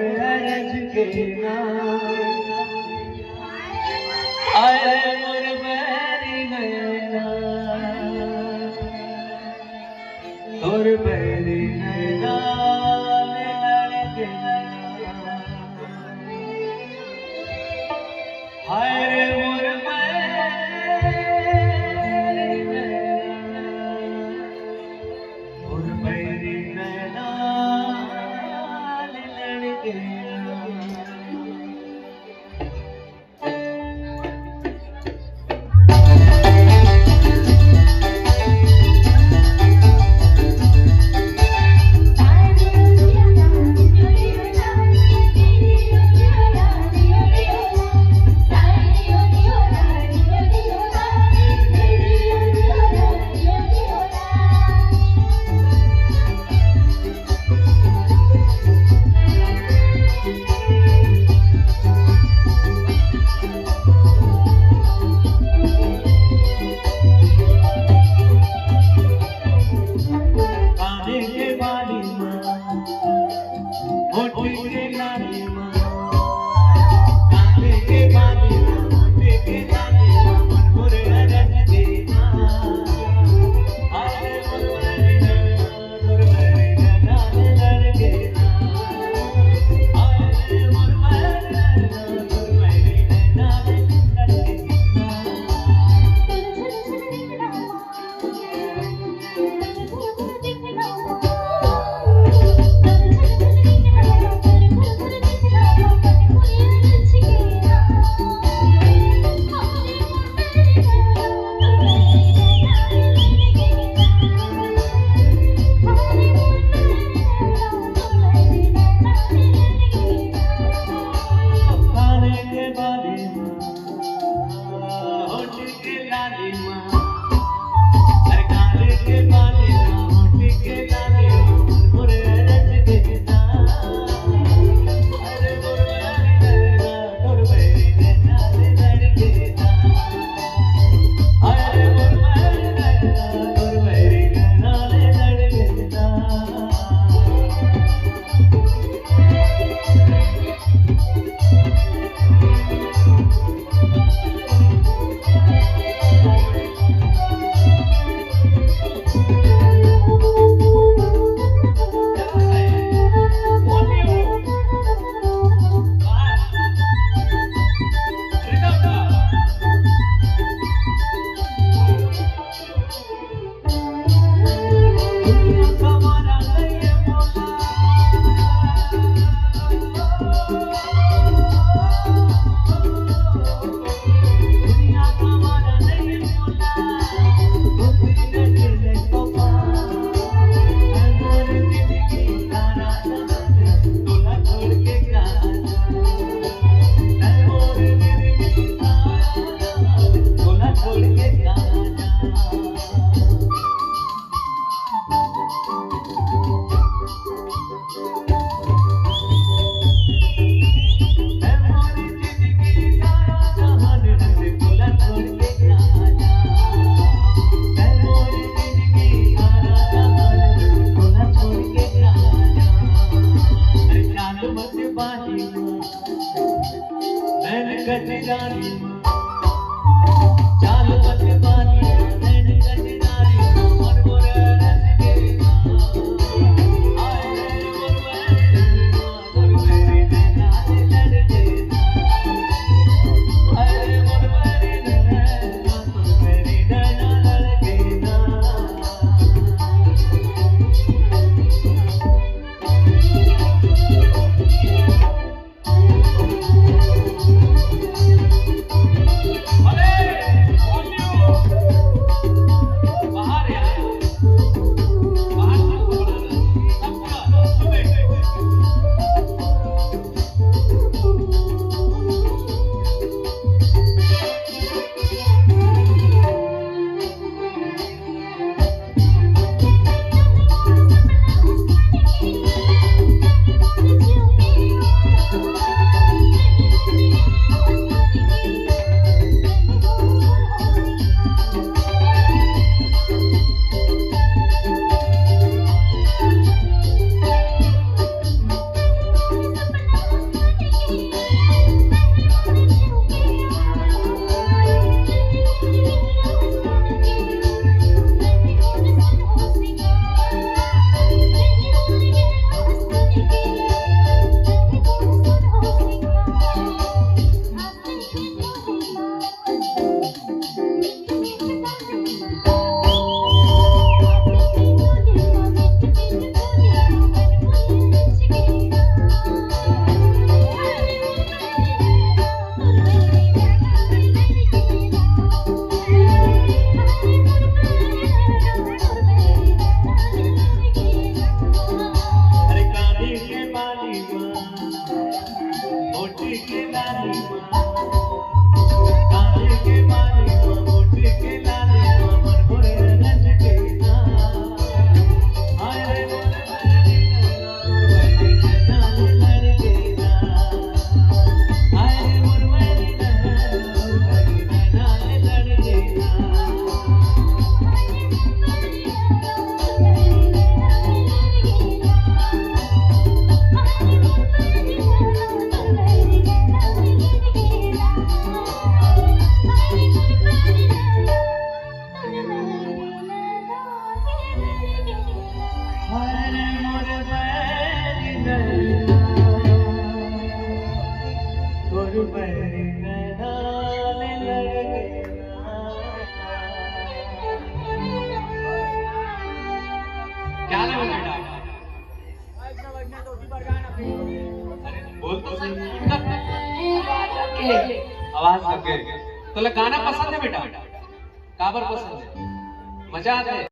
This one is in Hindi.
मोर अरज के ना आए मोर बैरी नैना और बैरी नैना लड़के हाय रे मोर बैरी नैना और बैरी नैना लड़के के लाली माँ काले के बाली माँ मोट के लाली माँ मन भोरे रंग के ना हाय रे मोर बैरी नैना लड़के ना हाय रे मोर बैरी नैना लड़के ना हरे मोर बैरी नैना तोर बैरी नैना लड़के ना क्या लगा बेटा अरे बोल तो सही आवाज लगे तुला गाना पसंद है बेटा का बर पसंद है मजा आता है